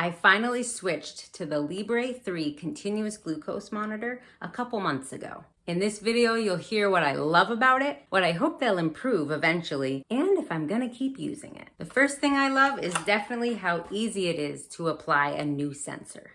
I finally switched to the Libre 3 continuous glucose monitor a couple months ago. In this video, you'll hear what I love about it, what I hope they'll improve eventually, and if I'm gonna keep using it. The first thing I love is definitely how easy it is to apply a new sensor.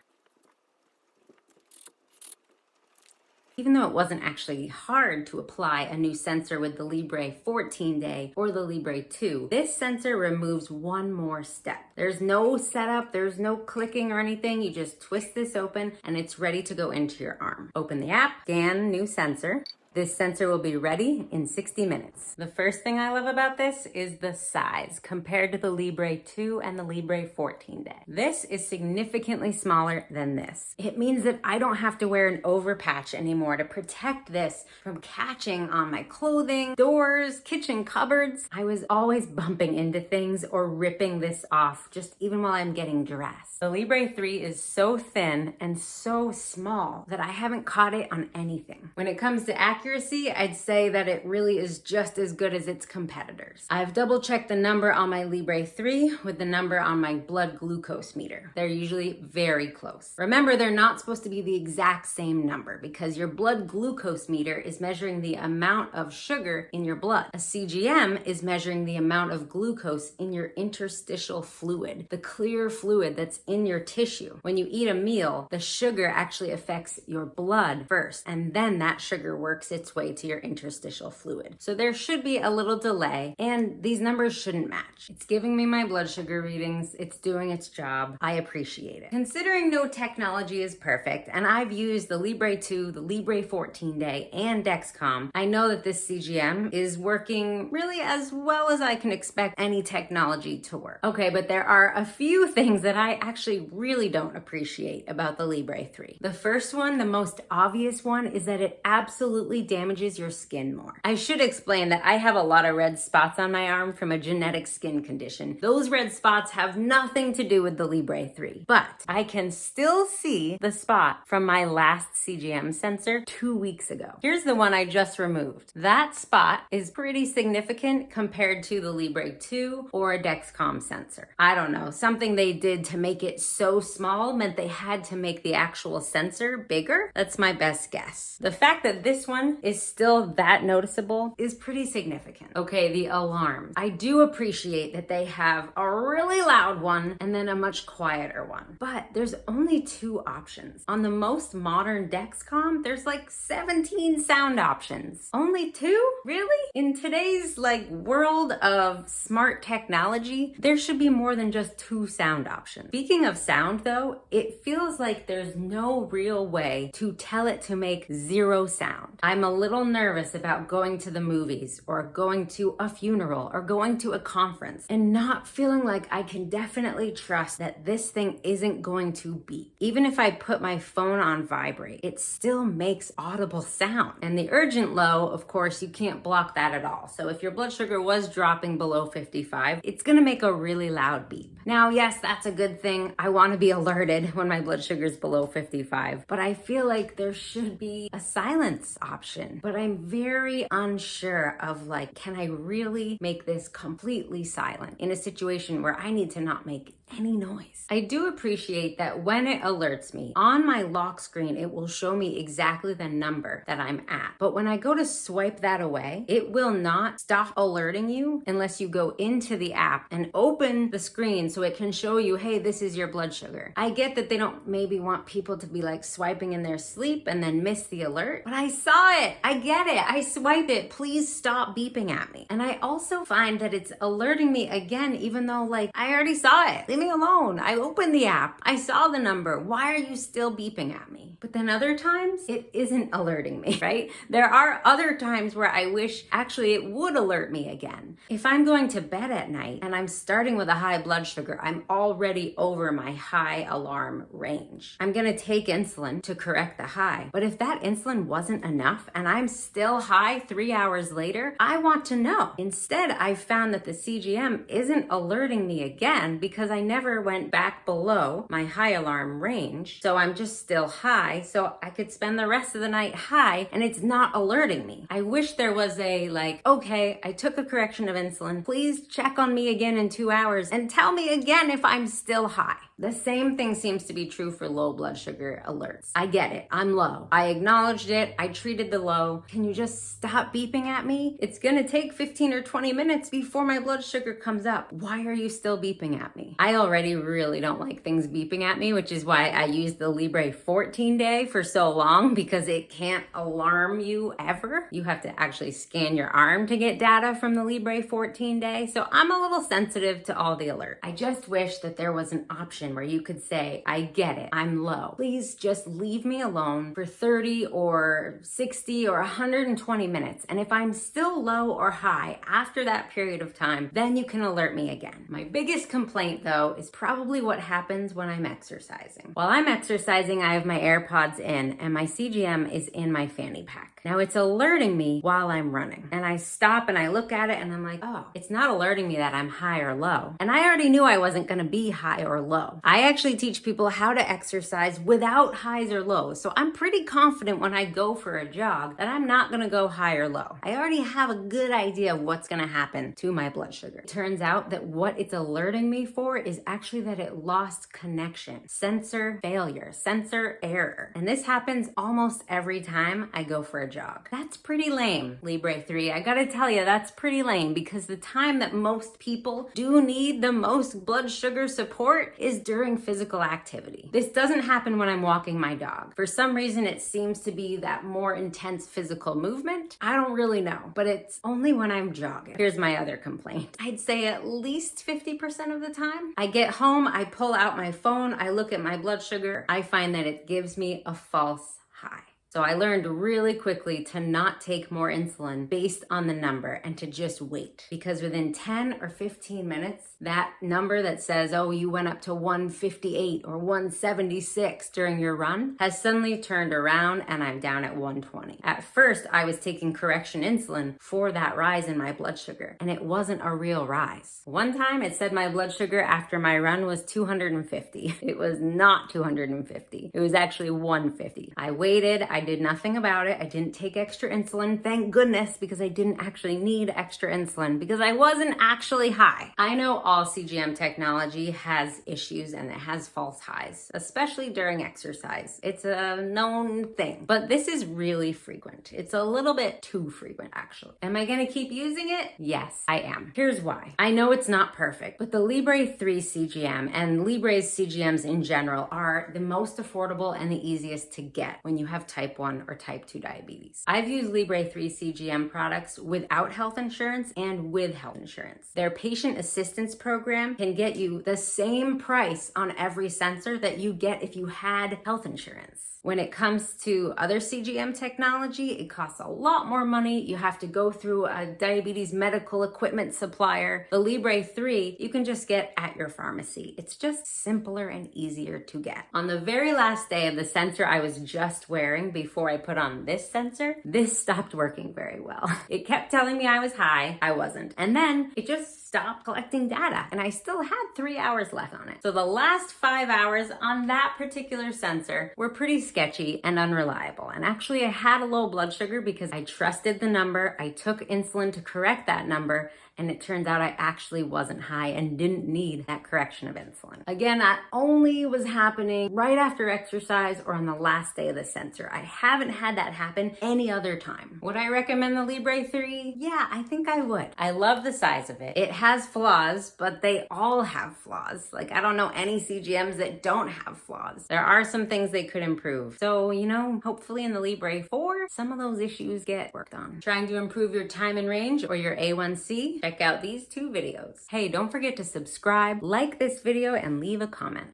Even though it wasn't actually hard to apply a new sensor with the Libre 14-day or the Libre 2, this sensor removes one more step. There's no setup, there's no clicking or anything. You just twist this open and it's ready to go into your arm. Open the app, scan new sensor. This sensor will be ready in 60 minutes. The first thing I love about this is the size compared to the Libre 2 and the Libre 14-day. This is significantly smaller than this. It means that I don't have to wear an overpatch anymore to protect this from catching on my clothing, doors, kitchen cupboards. I was always bumping into things or ripping this off just even while I'm getting dressed. The Libre 3 is so thin and so small that I haven't caught it on anything. When it comes to accuracy, I'd say that it really is just as good as its competitors. I've double checked the number on my Libre 3 with the number on my blood glucose meter. They're usually very close. Remember, they're not supposed to be the exact same number because your blood glucose meter is measuring the amount of sugar in your blood. A CGM is measuring the amount of glucose in your interstitial fluid, the clear fluid that's in your tissue. When you eat a meal, the sugar actually affects your blood first, and then that sugar works its way to your interstitial fluid. So there should be a little delay, and these numbers shouldn't match. It's giving me my blood sugar readings. It's doing its job. I appreciate it. Considering no technology is perfect, and I've used the Libre 2, the Libre 14-day, and Dexcom, I know that this CGM is working really as well as I can expect any technology to work. Okay, but there are a few things that I actually really don't appreciate about the Libre 3. The first one, the most obvious one, is that it absolutely damages your skin more. I should explain that I have a lot of red spots on my arm from a genetic skin condition. Those red spots have nothing to do with the Libre 3, but I can still see the spot from my last CGM sensor 2 weeks ago. Here's the one I just removed. That spot is pretty significant compared to the Libre 2 or a Dexcom sensor. I don't know, something they did to make it so small meant they had to make the actual sensor bigger. That's my best guess. The fact that this one is still that noticeable is pretty significant. Okay, the alarms. I do appreciate that they have a really loud one and then a much quieter one, but there's only 2 options. On the most modern Dexcom, there's like 17 sound options. Only 2? Really? In today's world of smart technology, there should be more than just 2 sound options. Speaking of sound though, it feels like there's no real way to tell it to make 0 sound. I'm a little nervous about going to the movies or going to a funeral or going to a conference and not feeling like I can definitely trust that this thing isn't going to beep. Even if I put my phone on vibrate, it still makes audible sound. And the urgent low, of course, you can't block that at all. So if your blood sugar was dropping below 55, it's gonna make a really loud beep. Now, yes, that's a good thing. I want to be alerted when my blood sugar is below 55, but I feel like there should be a silence option. But I'm very unsure of can I really make this completely silent in a situation where I need to not make any noise? I do appreciate that when it alerts me, on my lock screen, it will show me exactly the number that I'm at. But when I go to swipe that away, it will not stop alerting you unless you go into the app and open the screen so it can show you, hey, this is your blood sugar. I get that they don't maybe want people to be swiping in their sleep and then miss the alert, but I saw it. I get it. I swipe it. Please stop beeping at me. And I also find that it's alerting me again, even though I already saw it. Leave me alone. I opened the app. I saw the number. Why are you still beeping at me? But then other times it isn't alerting me, right? There are other times where I wish actually it would alert me again. If I'm going to bed at night and I'm starting with a high blood sugar, I'm already over my high alarm range. I'm gonna take insulin to correct the high. But if that insulin wasn't enough and I'm still high 3 hours later, I want to know. Instead, I found that the CGM isn't alerting me again because I never went back below my high alarm range. So I'm just still high, so I could spend the rest of the night high and it's not alerting me. I wish there was a okay, I took a correction of insulin. Please check on me again in 2 hours and tell me again if I'm still high. The same thing seems to be true for low blood sugar alerts. I get it. I'm low. I acknowledged it. I treated the low. Can you just stop beeping at me? It's gonna take 15 or 20 minutes before my blood sugar comes up. Why are you still beeping at me? I already really don't like things beeping at me, which is why I used the Libre 14 day for so long, because it can't alarm you ever. You have to actually scan your arm to get data from the Libre 14 day. So I'm a little sensitive to all the alerts. I just wish that there was an option where you could say, I get it, I'm low. Please just leave me alone for 30 or 60 or 120 minutes. And if I'm still low or high after that period of time, then you can alert me again. My biggest complaint though is probably what happens when I'm exercising. While I'm exercising, I have my AirPods in and my CGM is in my fanny pack. Now it's alerting me while I'm running. And I stop and I look at it and I'm like, oh, it's not alerting me that I'm high or low. And I already knew I wasn't gonna be high or low. I actually teach people how to exercise without highs or lows. So I'm pretty confident when I go for a jog that I'm not gonna go high or low. I already have a good idea of what's gonna happen to my blood sugar. It turns out that what it's alerting me for is actually that it lost connection, sensor failure, sensor error. And this happens almost every time I go for a jog. That's pretty lame, Libre 3. I gotta tell you, that's pretty lame, because the time that most people do need the most blood sugar support is during physical activity. This doesn't happen when I'm walking my dog. For some reason, it seems to be that more intense physical movement. I don't really know, but it's only when I'm jogging. Here's my other complaint. I'd say at least 50% of the time, I get home, I pull out my phone, I look at my blood sugar, I find that it gives me a false high. So I learned really quickly to not take more insulin based on the number and to just wait. Because within 10 or 15 minutes, that number that says, oh, you went up to 158 or 176 during your run has suddenly turned around and I'm down at 120. At first, I was taking correction insulin for that rise in my blood sugar, and it wasn't a real rise. One time it said my blood sugar after my run was 250. It was not 250. It was actually 150. I waited. I did nothing about it. I didn't take extra insulin, thank goodness, because I didn't actually need extra insulin because I wasn't actually high. I know all CGM technology has issues and it has false highs, especially during exercise. It's a known thing, but this is really frequent. It's a little bit too frequent, actually. Am I gonna keep using it? Yes, I am. Here's why. I know it's not perfect, but the Libre 3 CGM and Libre's CGMs in general are the most affordable and the easiest to get when you have type 1 or type 2 diabetes. I've used Libre 3 CGM products without health insurance and with health insurance. Their patient assistance program can get you the same price on every sensor that you get if you had health insurance. When it comes to other CGM technology, it costs a lot more money. You have to go through a diabetes medical equipment supplier. The Libre 3, you can just get at your pharmacy. It's just simpler and easier to get. On the very last day of the sensor I was just wearing before I put on this sensor, this stopped working very well. It kept telling me I was high. I wasn't. And then it just stopped collecting data, and I still had 3 hours left on it. So the last 5 hours on that particular sensor were pretty sketchy and unreliable. And actually I had a low blood sugar because I trusted the number. I took insulin to correct that number, and it turns out I actually wasn't high and didn't need that correction of insulin. Again, that only was happening right after exercise or on the last day of the sensor. I haven't had that happen any other time. Would I recommend the Libre 3? Yeah, I think I would. I love the size of it. It has flaws, but they all have flaws. Like, I don't know any CGMs that don't have flaws. There are some things they could improve. So, you know, hopefully in the Libre 4, some of those issues get worked on. Trying to improve your time in range or your A1C? Check out these 2 videos. Hey, don't forget to subscribe, like this video, and leave a comment.